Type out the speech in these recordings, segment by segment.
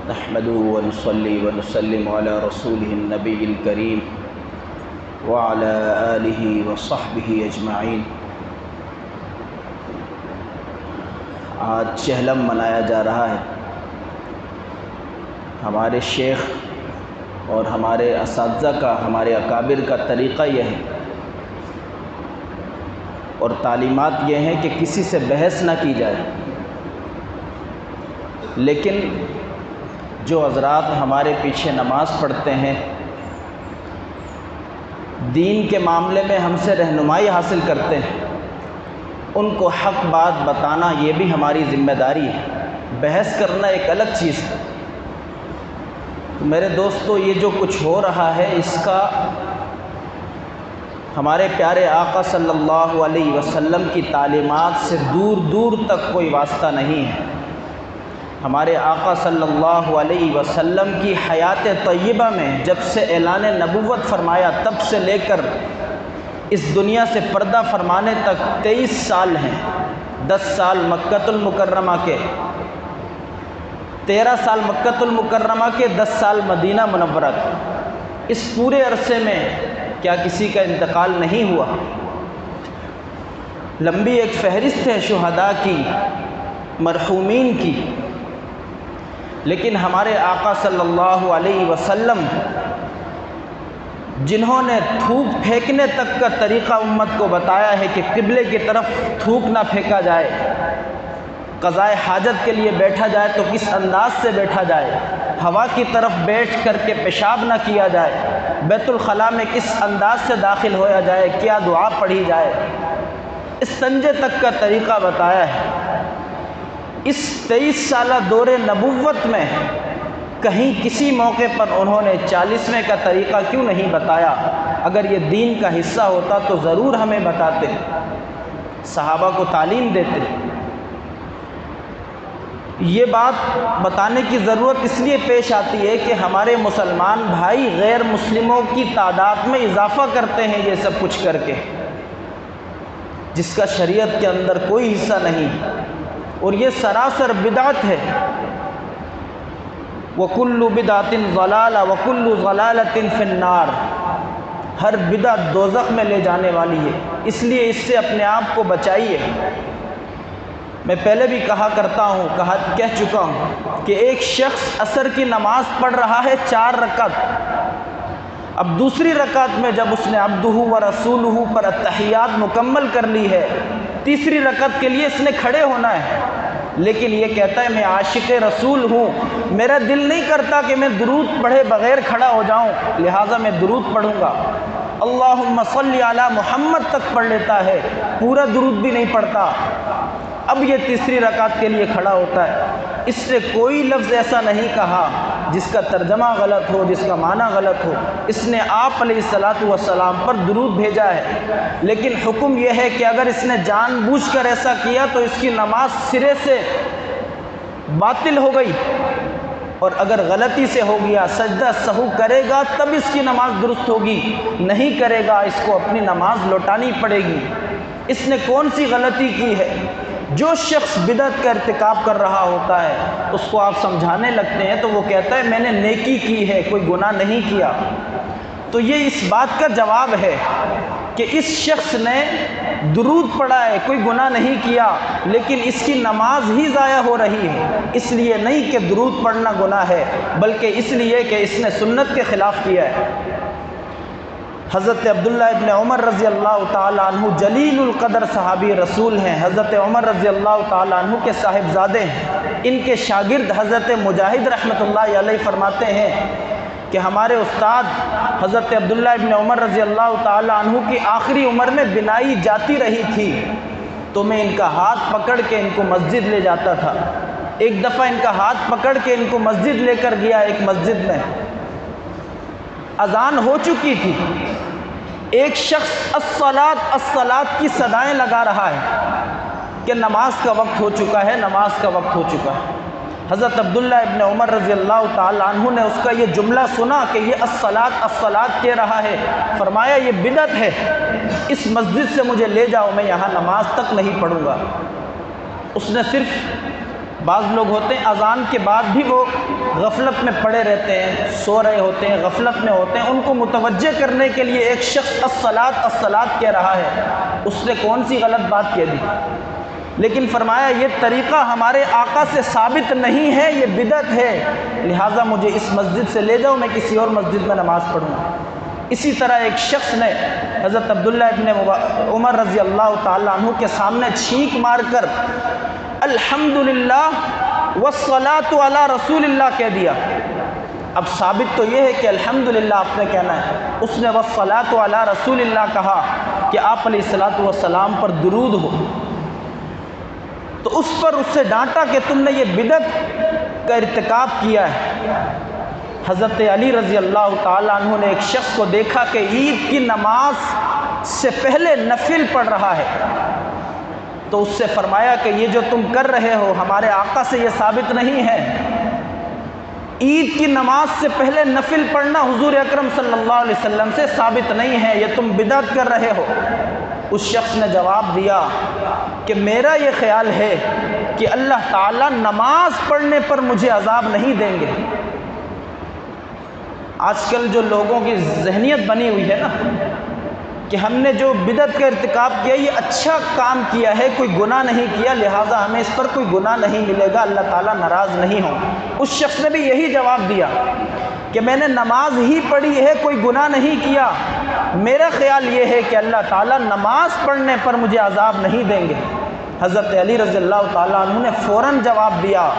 نحمده ونصلي ونسلم على رسوله النبي الكريم وعلى آله وصحبه اجمعین۔ آج چہلم منایا جا رہا ہے۔ ہمارے شیخ اور ہمارے اساتذہ کا، ہمارے اکابر کا طریقہ یہ ہے اور تعلیمات یہ ہیں کہ کسی سے بحث نہ کی جائے، لیکن جو حضرات ہمارے پیچھے نماز پڑھتے ہیں، دین کے معاملے میں ہم سے رہنمائی حاصل کرتے ہیں، ان کو حق بات بتانا یہ بھی ہماری ذمہ داری ہے۔ بحث کرنا ایک الگ چیز ہے۔ میرے دوستو، یہ جو کچھ ہو رہا ہے اس کا ہمارے پیارے آقا صلی اللہ علیہ وسلم کی تعلیمات سے دور دور تک کوئی واسطہ نہیں ہے۔ ہمارے آقا صلی اللہ علیہ وسلم کی حیات طیبہ میں جب سے اعلان نبوت فرمایا تب سے لے کر اس دنیا سے پردہ فرمانے تک 23 سال ہیں۔ 10 سال مکۃ المکرمہ کے، 13 سال مکۃ المکرمہ کے، 10 سال مدینہ منورہ کے۔ اس پورے عرصے میں کیا کسی کا انتقال نہیں ہوا؟ لمبی ایک فہرست ہے شہداء کی، مرحومین کی، لیکن ہمارے آقا صلی اللہ علیہ وسلم جنہوں نے تھوک پھینکنے تک کا طریقہ امت کو بتایا ہے کہ قبلے کی طرف تھوک نہ پھینکا جائے، قضائے حاجت کے لیے بیٹھا جائے تو کس انداز سے بیٹھا جائے، ہوا کی طرف بیٹھ کر کے پیشاب نہ کیا جائے، بیت الخلاء میں کس انداز سے داخل ہویا جائے، کیا دعا پڑھی جائے، اس سنجے تک کا طریقہ بتایا ہے۔ اس 23 سالہ دور نبوت میں کہیں کسی موقع پر انہوں نے 40ویں کا طریقہ کیوں نہیں بتایا؟ اگر یہ دین کا حصہ ہوتا تو ضرور ہمیں بتاتے، صحابہ کو تعلیم دیتے۔ یہ بات بتانے کی ضرورت اس لیے پیش آتی ہے کہ ہمارے مسلمان بھائی غیر مسلموں کی تعداد میں اضافہ کرتے ہیں یہ سب کچھ کر کے، جس کا شریعت کے اندر کوئی حصہ نہیں، اور یہ سراسر بدعت ہے۔ وَكُلُّ بِدْعَةٍ ضَلَالَةٍ وَكُلُّ ضَلَالَةٍ فِي النَّارِ، ہر بدعت دوزخ میں لے جانے والی ہے، اس لیے اس سے اپنے آپ کو بچائیے۔ میں پہلے بھی کہا کرتا ہوں، کہہ چکا ہوں کہ ایک شخص عصر کی نماز پڑھ رہا ہے 4 رکعت، اب دوسری رکعت میں جب اس نے عبدہ و رسولہ پر التحیات مکمل کر لی ہے، تیسری رکعت کے لیے اس نے کھڑے ہونا ہے، لیکن یہ کہتا ہے میں عاشق رسول ہوں، میرا دل نہیں کرتا کہ میں درود پڑھے بغیر کھڑا ہو جاؤں، لہٰذا میں درود پڑھوں گا، اللہم صلی علی محمد تک پڑھ لیتا ہے، پورا درود بھی نہیں پڑھتا۔ اب یہ تیسری رکعت کے لیے کھڑا ہوتا ہے، اس نے کوئی لفظ ایسا نہیں کہا جس کا ترجمہ غلط ہو، جس کا معنی غلط ہو، اس نے آپ علیہ الصلاۃ والسلام پر درود بھیجا ہے، لیکن حکم یہ ہے کہ اگر اس نے جان بوجھ کر ایسا کیا تو اس کی نماز سرے سے باطل ہو گئی، اور اگر غلطی سے ہو گیا سجدہ سہو کرے گا تب اس کی نماز درست ہوگی، نہیں کرے گا اس کو اپنی نماز لوٹانی پڑے گی۔ اس نے کون سی غلطی کی ہے؟ جو شخص بدعت کا ارتکاب کر رہا ہوتا ہے اس کو آپ سمجھانے لگتے ہیں تو وہ کہتا ہے میں نے نیکی کی ہے، کوئی گناہ نہیں کیا۔ تو یہ اس بات کا جواب ہے کہ اس شخص نے درود پڑھا ہے، کوئی گناہ نہیں کیا، لیکن اس کی نماز ہی ضائع ہو رہی ہے، اس لیے نہیں کہ درود پڑھنا گناہ ہے، بلکہ اس لیے کہ اس نے سنت کے خلاف کیا ہے۔ حضرت عبداللہ ابن عمر رضی اللہ تعالیٰ عنہ جلیل القدر صحابی رسول ہیں، حضرت عمر رضی اللہ تعالیٰ عنہ کے صاحبزادے ہیں، ان کے شاگرد حضرت مجاہد رحمۃ اللہ علیہ فرماتے ہیں کہ ہمارے استاد حضرت عبداللہ ابن عمر رضی اللہ تعالیٰ عنہ کی آخری عمر میں بینائی جاتی رہی تھی تو میں ان کا ہاتھ پکڑ کے ان کو مسجد لے جاتا تھا۔ ایک دفعہ ان کا ہاتھ پکڑ کے ان کو مسجد لے کر گیا، ایک مسجد میں اذان ہو چکی تھی، ایک شخص الصلاۃ الصلاۃ کی صدائیں لگا رہا ہے کہ نماز کا وقت ہو چکا ہے، نماز کا وقت ہو چکا ہے۔ حضرت عبداللہ ابن عمر رضی اللہ تعالیٰ عنہ نے اس کا یہ جملہ سنا کہ یہ الصلاۃ الصلاۃ کہہ رہا ہے، فرمایا یہ بدعت ہے، اس مسجد سے مجھے لے جاؤ، میں یہاں نماز تک نہیں پڑھوں گا۔ اس نے صرف بعض لوگ ہوتے ہیں اذان کے بعد بھی وہ غفلت میں پڑے رہتے ہیں، سو رہے ہوتے ہیں، غفلت میں ہوتے ہیں، ان کو متوجہ کرنے کے لیے ایک شخص الصلاۃ الصلاۃ کہہ رہا ہے، اس نے کون سی غلط بات کہہ دی؟ لیکن فرمایا یہ طریقہ ہمارے آقا سے ثابت نہیں ہے، یہ بدعت ہے، لہٰذا مجھے اس مسجد سے لے جاؤ، میں کسی اور مسجد میں نماز پڑھوں گا۔ اسی طرح ایک شخص نے حضرت عبداللہ ابن عمر رضی اللہ تعالیٰ عنہ کے سامنے چھینک مار کر الحمدللہ والصلاۃ علی رسول اللہ کہہ دیا۔ اب ثابت تو یہ ہے کہ الحمدللہ آپ نے کہنا ہے، اس نے والصلاۃ علی رسول اللہ کہا کہ آپ علیہ الصلاۃ والسلام پر درود ہو، تو اس پر اس سے ڈانٹا کہ تم نے یہ بدعت کا ارتکاب کیا ہے۔ حضرت علی رضی اللہ تعالیٰ عنہ نے ایک شخص کو دیکھا کہ عید کی نماز سے پہلے نفل پڑھ رہا ہے، تو اس سے فرمایا کہ یہ جو تم کر رہے ہو ہمارے آقا سے یہ ثابت نہیں ہے، عید کی نماز سے پہلے نفل پڑھنا حضور اکرم صلی اللہ علیہ وسلم سے ثابت نہیں ہے، یہ تم بدعت کر رہے ہو۔ اس شخص نے جواب دیا کہ میرا یہ خیال ہے کہ اللہ تعالیٰ نماز پڑھنے پر مجھے عذاب نہیں دیں گے۔ آج کل جو لوگوں کی ذہنیت بنی ہوئی ہے نا کہ ہم نے جو بدعت کا ارتکاب کیا یہ اچھا کام کیا ہے، کوئی گناہ نہیں کیا، لہٰذا ہمیں اس پر کوئی گناہ نہیں ملے گا، اللہ تعالیٰ ناراض نہیں ہوں۔ اس شخص نے بھی یہی جواب دیا کہ میں نے نماز ہی پڑھی ہے، کوئی گناہ نہیں کیا، میرا خیال یہ ہے کہ اللہ تعالیٰ نماز پڑھنے پر مجھے عذاب نہیں دیں گے۔ حضرت علی رضی اللہ تعالیٰ عنہ نے فوراً جواب دیا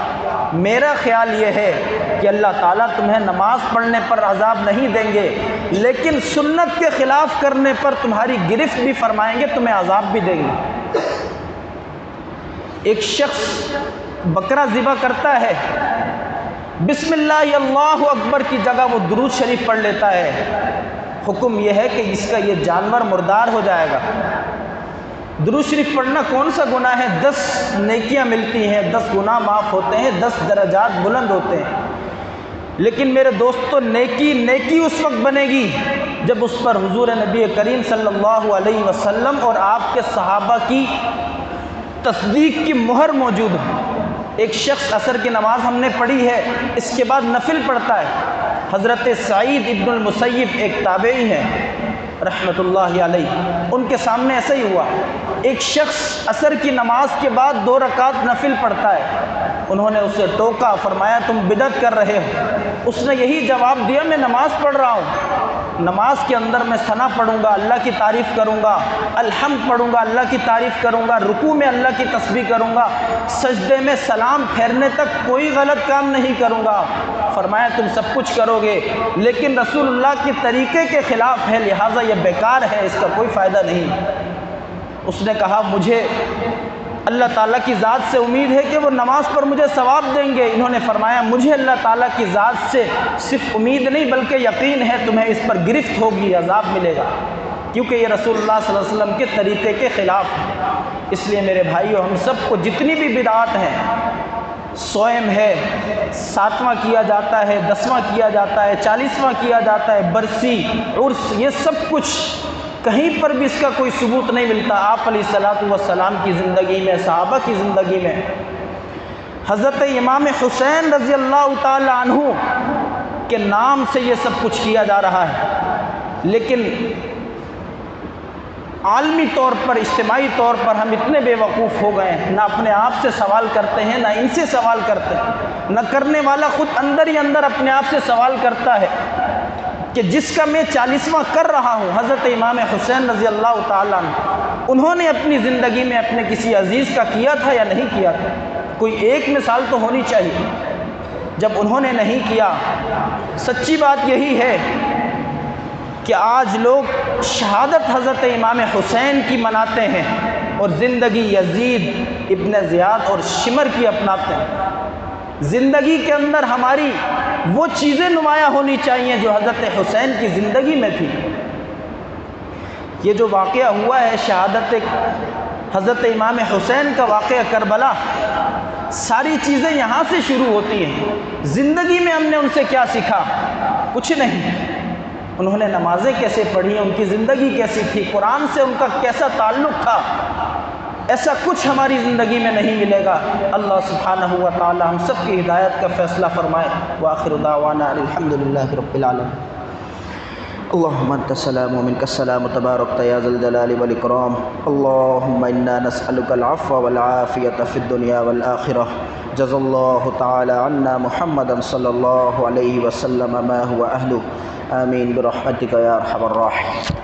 میرا خیال یہ ہے کہ اللہ تعالیٰ تمہیں نماز پڑھنے پر عذاب نہیں دیں گے، لیکن سنت کے خلاف کرنے پر تمہاری گرفت بھی فرمائیں گے، تمہیں عذاب بھی دیں گے۔ ایک شخص بکرا ذبح کرتا ہے، بسم اللہ اللہ اکبر کی جگہ وہ درود شریف پڑھ لیتا ہے، حکم یہ ہے کہ اس کا یہ جانور مردار ہو جائے گا۔ درود شریف پڑھنا کون سا گناہ ہے؟ 10 نیکیاں ملتی ہیں، 10 گناہ معاف ہوتے ہیں، 10 درجات بلند ہوتے ہیں، لیکن میرے دوستو نیکی اس وقت بنے گی جب اس پر حضور نبی کریم صلی اللہ علیہ وسلم اور آپ کے صحابہ کی تصدیق کی مہر موجود ہے۔ ایک شخص عصر کی نماز ہم نے پڑھی ہے، اس کے بعد نفل پڑھتا ہے۔ حضرت سعید ابن المسیب ایک تابعی ہیں رحمۃ اللہ علیہ، ان کے سامنے ایسا ہی ہوا، ایک شخص عصر کی نماز کے بعد 2 رکعت نفل پڑھتا ہے، انہوں نے اسے ٹوکا، فرمایا تم بدعت کر رہے ہو۔ اس نے یہی جواب دیا میں نماز پڑھ رہا ہوں، نماز کے اندر میں ثنا پڑھوں گا، اللہ کی تعریف کروں گا، الحمد پڑھوں گا، اللہ کی تعریف کروں گا، رکوع میں اللہ کی تسبیح کروں گا، سجدے میں سلام پھیرنے تک کوئی غلط کام نہیں کروں گا۔ فرمایا تم سب کچھ کرو گے لیکن رسول اللہ کے طریقے کے خلاف ہے، لہٰذا یہ بیکار ہے، اس کا کوئی فائدہ نہیں۔ اس نے کہا مجھے اللہ تعالیٰ کی ذات سے امید ہے کہ وہ نماز پر مجھے ثواب دیں گے۔ انہوں نے فرمایا مجھے اللہ تعالیٰ کی ذات سے صرف امید نہیں بلکہ یقین ہے، تمہیں اس پر گرفت ہوگی، عذاب ملے گا، کیونکہ یہ رسول اللہ صلی اللہ علیہ وسلم کے طریقے کے خلاف ہے۔ اس لیے میرے بھائیو، ہم سب کو جتنی بھی بدعات ہیں، سوئم ہے 7واں کیا جاتا ہے، 10واں کیا جاتا ہے، 40واں کیا جاتا ہے، برسی، عرس، یہ سب کچھ کہیں پر بھی اس کا کوئی ثبوت نہیں ملتا۔ آپ علیہ الصلاۃ والسلام کی زندگی میں، صحابہ کی زندگی میں، حضرت امام حسین رضی اللہ تعالی عنہ کے نام سے یہ سب کچھ کیا جا رہا ہے، لیکن عالمی طور پر، اجتماعی طور پر ہم اتنے بے وقوف ہو گئے ہیں، نہ اپنے آپ سے سوال کرتے ہیں، نہ ان سے سوال کرتے ہیں، نہ کرنے والا خود اندر ہی اندر اپنے آپ سے سوال کرتا ہے کہ جس کا میں 40واں کر رہا ہوں، حضرت امام حسین رضی اللہ تعالیٰ عنہ، انہوں نے اپنی زندگی میں اپنے کسی عزیز کا کیا تھا یا نہیں کیا تھا؟ کوئی ایک مثال تو ہونی چاہیے۔ جب انہوں نے نہیں کیا، سچی بات یہی ہے کہ آج لوگ شہادت حضرت امام حسین کی مناتے ہیں اور زندگی یزید ابن زیاد اور شمر کی اپناتے ہیں۔ زندگی کے اندر ہماری وہ چیزیں نمایاں ہونی چاہیے جو حضرت حسین کی زندگی میں تھی۔ یہ جو واقعہ ہوا ہے شہادت حضرت امام حسین کا واقعہ کربلا، ساری چیزیں یہاں سے شروع ہوتی ہیں۔ زندگی میں ہم نے ان سے کیا سیکھا؟ کچھ نہیں۔ انہوں نے نمازیں کیسے پڑھی، ان کی زندگی کیسی تھی، قرآن سے ان کا کیسا تعلق تھا، ایسا کچھ ہماری زندگی میں نہیں ملے گا۔ اللہ سبحانہ و تعالی ہم سب کی ہدایت کا فیصلہ فرمائے۔ وآخر دعوانا الحمدللہ رب العالمین۔ اللہم انت السلام ومنک السلام تبارکت یا ذا الجلال والاکرام۔ اللہم انا نسألک العفو والعافیۃ فی الدنیا والآخرہ۔ جزا اللہ تعالی عنا محمدا صلی اللہ علیہ وسلم ما هو اہلہ، آمین برحمتک یا ارحم الراحمین۔